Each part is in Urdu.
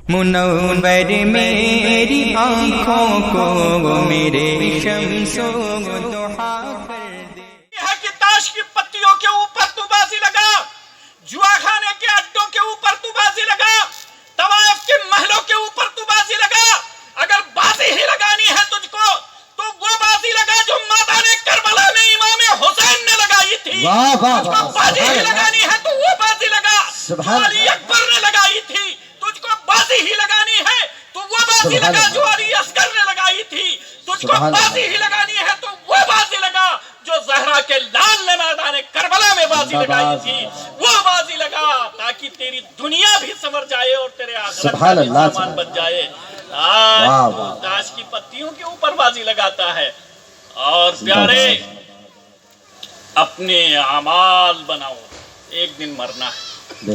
منور میری آنکھوں کو وہ میرے شمس و ضحا کر دے۔ ہے کہ تاش کی پتیوں کے اوپر تو بازی لگا، جوا خانے کے اڈوں کے اوپر تو بازی لگا، طوائف کے محلوں کے اوپر تو بازی لگا۔ اگر بازی ہی لگانی ہے تجھ کو تو وہ بازی لگا جو میدان کربلا میں امام حسین نے لگائی تھی۔ تجھ کو بازی ہی لگانی ہے تو وہ بازی لگا جو علی اکبر نے لگائی تھی۔ تجھ کو بازی ہی لگانی ہے تو وہ بازی لگا جو علی اصغر نے لگائی تھی۔ تجھ کو بازی ہی لگانی ہے تو وہ بازی لگا جو زہرا کے لال نے میدان کربلا میں بازی لگائی تھی۔ وہ بازی لگا تاکہ تیری دنیا بھی سنور جائے اور تیرے آخرت کا بھی سامان بن جائے۔ آج تو تاش کی پتیوں کے اوپر بازی لگاتا ہے۔ اور پیارے، اپنے اعمال بناؤ، ایک دن مرنا ہے،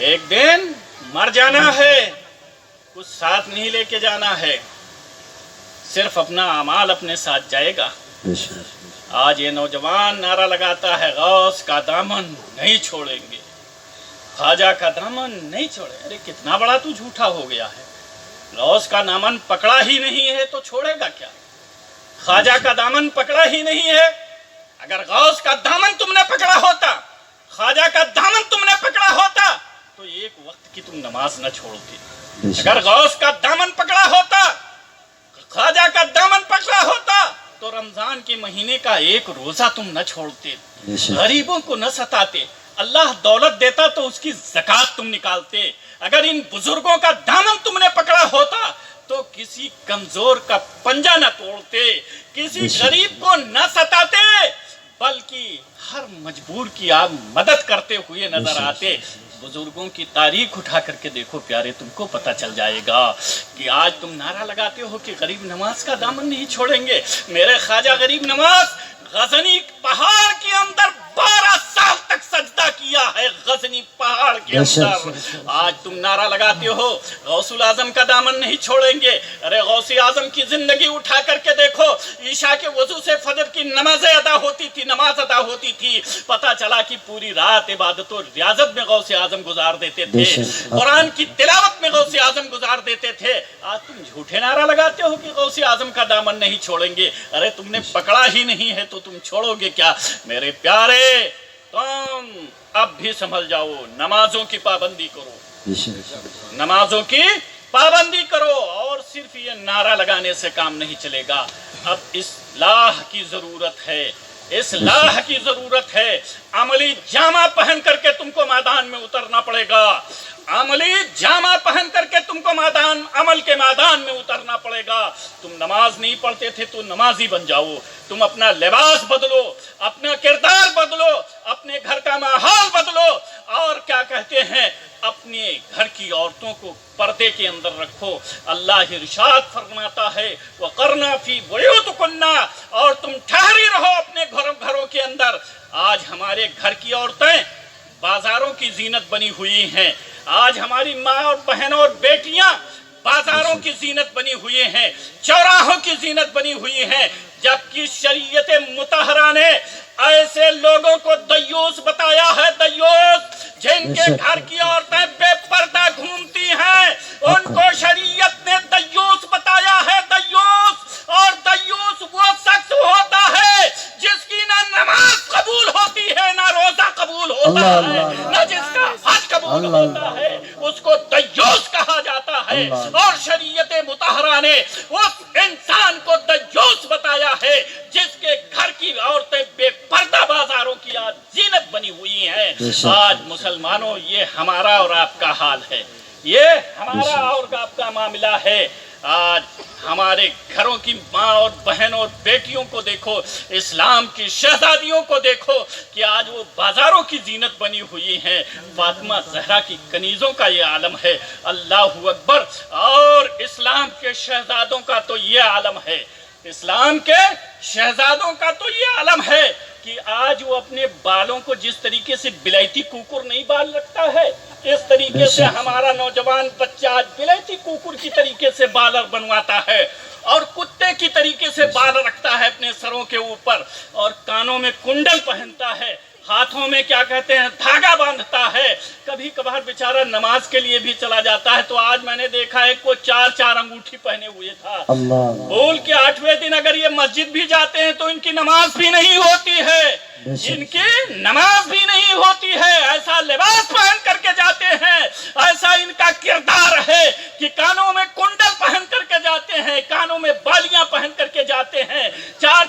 ایک دن مر جانا ہے، کچھ ساتھ نہیں لے کے جانا ہے، صرف اپنا اعمال اپنے ساتھ جائے گا۔ آج یہ نوجوان نعرہ لگاتا ہے غوث کا دامن نہیں چھوڑیں گے، خواجہ کا دامن نہیں چھوڑیں۔ ارے کتنا بڑا تو جھوٹا ہو گیا ہے، غوث کا دامن پکڑا ہی نہیں ہے تو چھوڑے گا کیا؟ خواجہ کا دامن پکڑا ہی نہیں ہے۔ اگر غوث کا دامن تم نے پکڑا ہوتا، خواجہ کا دامن تم نے پکڑا ہوتا تو ایک وقت کی تم نماز نہ چھوڑتے۔ اگر غوث کا دامن پکڑا ہوتا، خواجہ کا دامن پکڑا ہوتا تو رمضان کے مہینے کا ایک روزہ تم نہ چھوڑتے، غریبوں کو نہ ستاتے، اللہ دولت دیتا تو اس کی زکوٰۃ تم نکالتے۔ اگر ان بزرگوں کا دامن تم نے پکڑا ہوتا تو کسی کمزور کا پنجہ نہ توڑتے، کسی غریب کو نہ ستاتے، بلکہ ہر مجبور کی آپ مدد کرتے ہوئے نظر آتے۔ بزرگوں کی تاریخ اٹھا کر کے دیکھو پیارے، تم کو پتہ چل جائے گا کہ آج تم نعرہ لگاتے ہو کہ غریب نواز کا دامن نہیں چھوڑیں گے۔ میرے خواجہ غریب نواز غزنی پہاڑ کے اندر 12 سال تک سجدہ کیا ہے، غزنی پہاڑ کے اندر۔ آج تم نعرہ لگاتے ہو غوث الاعظم کا دامن نہیں چھوڑیں گے۔ ارے غوث اعظم کی زندگی اٹھا کر کے دیکھو، عشاء کے وضو سے فجر کی نمازیں ادا ہوتی تھی، نماز ادا ہوتی تھی، پتہ چلا کہ پوری رات عبادت و ریاضت میں غوث اعظم گزار دیتے تھے، قرآن کی تلاوت میں غوث اعظم گزار دیتے تھے۔ آج تم جھوٹے نعرہ لگاتے ہو کہ غوث اعظم کا دامن نہیں چھوڑیں گے۔ ارے تم نے پکڑا ہی نہیں ہے تو تم چھوڑو گے کیا؟ میرے پیارے، تم اب بھی سنبھل جاؤ، نمازوں کی پابندی کرو، نمازوں کی پابندی کرو۔ اور صرف یہ نعرہ لگانے سے کام نہیں چلے گا، اب اصلاح کی ضرورت ہے، اصلاح کی ضرورت ہے۔ عملی جامہ پہن کر کے تم کو میدان میں اترنا پڑے گا، عملی جامہ پہن کر کے تم کو عمل کے میدان میں اترنا پڑے گا۔ تم نماز نہیں پڑھتے تھے تو نمازی بن جاؤ، تم اپنا لباس بدلو، اپنا کردار بدلو، اپنے گھر کا ماحول بدلو، اور کیا کہتے ہیں، اپنے گھر کی عورتوں کو پردے کے اندر رکھو۔ اللہ ارشاد فرماتا ہے وَقَرْنَا فِي بُيُوتِكُنَّ، اور تم ٹھہری رہو اپنے گھروں کے اندر۔ آج ہمارے گھر کی عورتیں بازاروں کی زینت بنی ہوئی ہیں، آج ہماری ماں اور بہنوں اور بیٹیاں بازاروں کی زینت بنی ہوئی ہیں، چوراہوں کی زینت بنی ہوئی ہیں، جبکہ شریعت مطہرہ نے ایسے لوگوں کو دیوس بتایا ہے، دیوس جن کے گھر کی عورتیں بے پردہ گھومتی ہیں، ان کو شریعت نے دیوس بتایا ہے، دیوس۔ اور دیوس وہ شخص ہوتا ہے جس کی نہ نماز قبول ہوتی ہے، نہ روزہ قبول ہوتا ہے، نہ جس کا حج قبول ہوتا ہے، اس کو دیوس کہا جاتا ہے۔ اور شریعت مطہرہ نے اس انسان کو دیوس بتایا ہے جس کے گھر کی عورتیں بے پردہ بازاروں کی آج زینت بنی ہوئی ہیں۔ آج مسلمانوں، یہ ہمارا اور آپ کا حال ہے، یہ ہمارا اور آپ کا معاملہ ہے۔ آج ہمارے گھروں کی ماں اور بہن اور بیٹیوں کو دیکھو، اسلام کی شہزادیوں کو دیکھو کہ آج وہ بازاروں کی زینت بنی ہوئی ہیں۔ فاطمہ زہرا کی کنیزوں کا یہ عالم ہے، اللہ اکبر۔ اور اسلام کے شہزادوں کا تو یہ عالم ہے، اسلام کے شہزادوں کا تو یہ عالم ہے کہ آج وہ اپنے بالوں کو جس طریقے سے بلیتی کوکر نہیں بال رکھتا ہے، اس طریقے سے ہمارا نوجوان بچہ آج بلیتی کوکر کی طریقے سے بال بنواتا ہے، اور کتے کی طریقے سے بال رکھتا ہے اپنے سروں کے اوپر، اور کانوں میں کنڈل پہنتا ہے۔ ہاتھوں میں کیا کہتے ہیں دھاگا باندھتا ہے، کبھی کبھار بیچارہ نماز کے لیے بھی چلا جاتا ہے تو آج میں نے دیکھا ہے کوئی 4 انگوٹھی پہنے ہوئے تھا، بول کے 8ویں دن اگر یہ مسجد بھی جاتے ہیں تو ان کی نماز بھی نہیں ہوتی ہے، ان کی نماز بھی نہیں ہوتی ہے، ایسا لباس پہن کر کے جاتے ہیں، ایسا ان کا کردار ہے کہ کانوں میں کنڈل پہن کر کے جاتے ہیں، کانوں میں بالیاں پہن کر کے جاتے ہیں، 4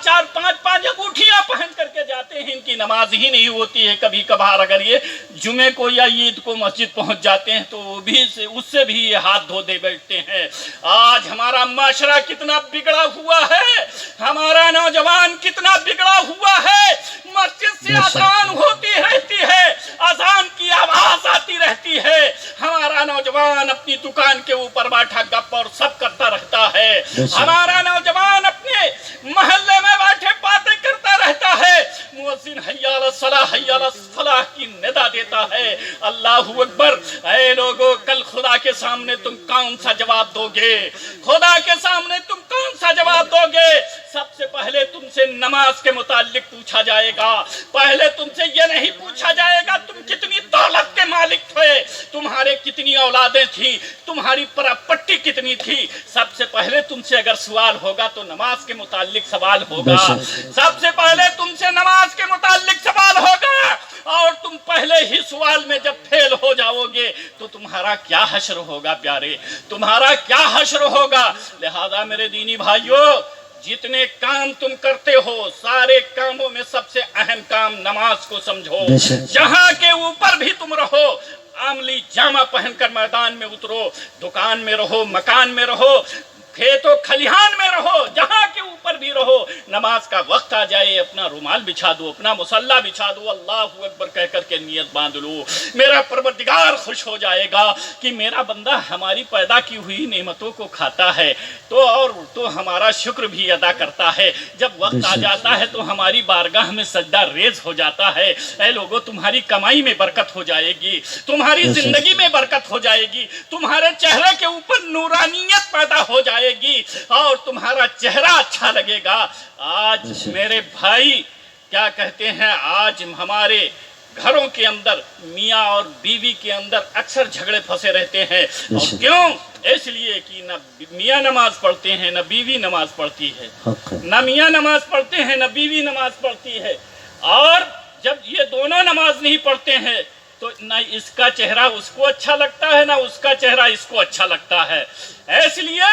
5 انگوٹھیاں پہن کر کے جاتے ہیں، ان کی نماز ہی نہیں ہوتی ہے۔ کبھی کبھار اگر یہ جمعے کو یا عید کو مسجد پہنچ جاتے ہیں تو وہ بھی اس سے بھی یہ ہاتھ دھو دے بیٹھتے ہیں۔ آج ہمارا معاشرہ کتنا بگڑا ہوا ہے، ہمارا نوجوان کتنا بگڑا ہوا ہے، مسجد سے اذان ہوتی رہتی ہے، اذان کی آواز آتی رہتی ہے، ہمارا نوجوان اپنی دکان کے اوپر بیٹھا گپ اور سب کرتا رہتا ہے، ہمارا نوجوان اپنے محلے میں بیٹھے باتیں کرتا رہتا ہے، مؤذن حی علی الصلاۃ حی علی الفلاح کی ندا دیتا ہے، اللہ اکبر۔ اے لوگو، کل خدا کے سامنے تم کون سا جواب دو گے؟ خدا کے سامنے تم کون سا جواب دو گے؟ سب سے پہلے تم سے نماز کے متعلق پوچھا جائے گا، پہلے تم سے یہ نہیں پوچھا جائے گا تم کتنی دولت کے مالک تھے، تمہارے کتنی اولادیں تھیں، تمہاری پراپرٹی کتنی تھی، سب سے پہلے تم سے اگر سوال ہوگا تو نماز کے متعلق سوال ہوگا، سب سے پہلے تم سے نماز کے متعلق سوال ہوگا، اور تم پہلے ہی سوال میں جب فیل ہو جاؤ گے تو تمہارا کیا حشر ہوگا پیارے، تمہارا کیا حشر ہوگا۔ لہذا میرے دینی بھائیوں، جتنے کام تم کرتے ہو سارے کاموں میں سب سے اہم کام نماز کو سمجھو، جہاں کے اوپر بھی تم رہو، عملی جامہ پہن کر میدان میں اترو، دکان میں رہو، مکان میں رہو، کھیت و کھلیہان میں رہو، جہاں کے اوپر بھی رہو، نماز کا وقت آ جائے اپنا رومال بچھا دو، اپنا مصلی بچھا دو، اللہ اکبر کہہ کر کے نیت باندھ لو، میرا پروردگار خوش ہو جائے گا کہ میرا بندہ ہماری پیدا کی ہوئی نعمتوں کو کھاتا ہے تو ہمارا شکر بھی ادا کرتا ہے، جب وقت آ جاتا ہے تو ہماری بارگاہ میں سجدہ ریز ہو جاتا ہے۔ اے لوگو، تمہاری کمائی میں برکت ہو جائے گی، تمہاری زندگی میں برکت ہو جائے گی، تمہارے چہرے کے اوپر نورانیت پیدا ہو جائے گی اور تمہارا چہرہ اچھا لگے گا۔ آج میرے بھائی کیا کہتے ہیں، آج ہمارے گھروں کے اندر میاں اور بیوی کے اندر اکثر جھگڑے پھنسے رہتے ہیں، اور کیوں؟ اس لیے کہ نہ میاں نماز پڑھتے ہیں نہ بیوی نماز پڑھتی ہے، نہ میاں نماز پڑھتے ہیں نہ بیوی نماز پڑھتی ہے، اور جب یہ دونوں نماز نہیں پڑھتے ہیں تو نہ اس کا چہرہ اس کو اچھا لگتا ہے نہ اس کا چہرہ اس کو اچھا لگتا ہے۔ اس لیے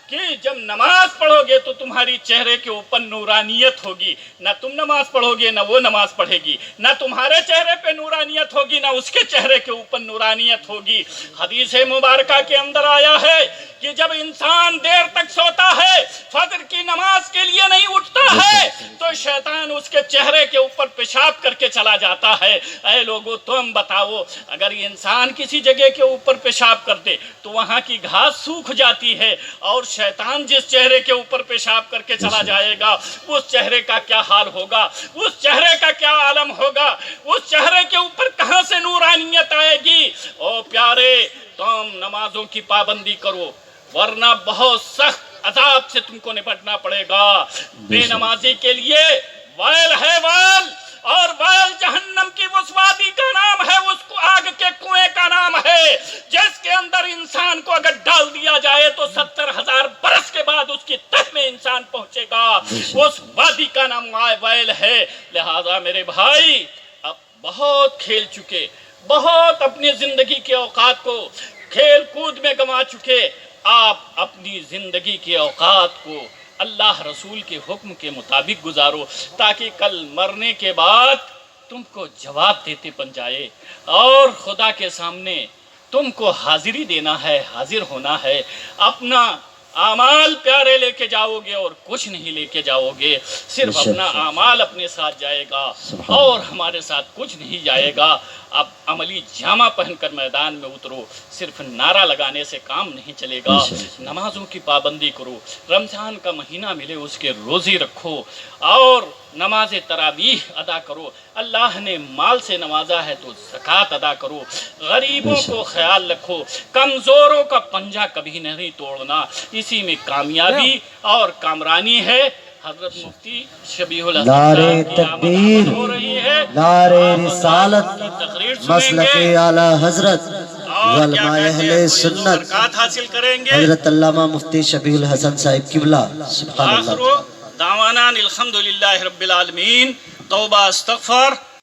کہ جب نماز پڑھو گے تو تمہاری چہرے کے اوپر نورانیت ہوگی، نہ تم نماز پڑھو گے نہ وہ نماز پڑھے گی، نہ تمہارے چہرے پہ نورانیت ہوگی نہ اس کے چہرے کے اوپر نورانیت ہوگی۔ حدیث مبارکہ کے اندر آیا ہے کہ جب انسان دیر تک سوتا ہے، فجر کی نماز کے لیے نہیں اٹھتا ہے، تو شیطان اس کے چہرے کے اوپر پیشاب کر کے چلا جاتا ہے۔ اے لوگو، تم بتاؤ، اگر یہ انسان کسی جگہ کے اوپر پیشاب کر دے تو وہاں کی گھاس سوکھ جاتی ہے، اور شیطان جس چہرے کے اوپر پیشاب کر کے چلا جائے گا اس چہرے کا کیا حال ہوگا، اس چہرے کا کیا عالم ہوگا، اس چہرے کے اوپر کہاں سے نورانیت آئے گی۔ او پیارے، تم نمازوں کی پابندی کرو، ورنہ بہت سخت عذاب سے تم کو نپٹنا پڑے گا۔ بے نمازی کے لیے ویل ہے، ویل، اور ویل جہنم کی اس وادی کا نام ہے، اس کو آگ کے کنویں کا نام ہے، جس کے اندر انسان کو اگر ڈال دیا جائے تو 70,000 برس کے بعد اس کی تہ میں انسان پہنچے گا، اس وادی کا نام ویل ہے۔ لہذا میرے بھائی، اب بہت کھیل چکے، بہت اپنی زندگی کے اوقات کو کھیل کود میں گنوا چکے، آپ اپنی زندگی کے اوقات کو اللہ رسول کے حکم کے مطابق گزارو، تاکہ کل مرنے کے بعد تم کو جواب دیتے بن جائے، اور خدا کے سامنے تم کو حاضری دینا ہے، حاضر ہونا ہے۔ اپنا اعمال پیارے لے کے جاؤ گے اور کچھ نہیں لے کے جاؤ گے، صرف اپنا اعمال اپنے ساتھ جائے گا اور ہمارے ساتھ کچھ نہیں جائے گا۔ اب عملی جامہ پہن کر میدان میں اترو، صرف نعرہ لگانے سے کام نہیں چلے گا، نمازوں کی پابندی کرو، رمضان کا مہینہ ملے اس کے روزے رکھو، اور نماز تراویح ادا کرو، اللہ نے مال سے نوازا ہے تو زکوٰۃ ادا کرو، غریبوں کو خیال رکھو، کمزوروں کا پنجہ کبھی نہیں توڑنا، اسی میں کامیابی اور کامرانی ہے۔ حضرت مفتی شبیہ الحسن نعرہ صاحب کی آمد تکبیر، ہو رہی ہے، نعرہ آپ رسالت، کی تقریر مسلک سنیں گے اعلی حضرت اور کیا علماء کہتے اہل ہیں فیض و سنت برکات حاصل کریں گے. حضرت علامہ مفتی شبیہ الحسن صاحب قبلہ. سبحان آخر اللہ. دعوانا الحمدللہ رب العالمین. توبہ استغفار.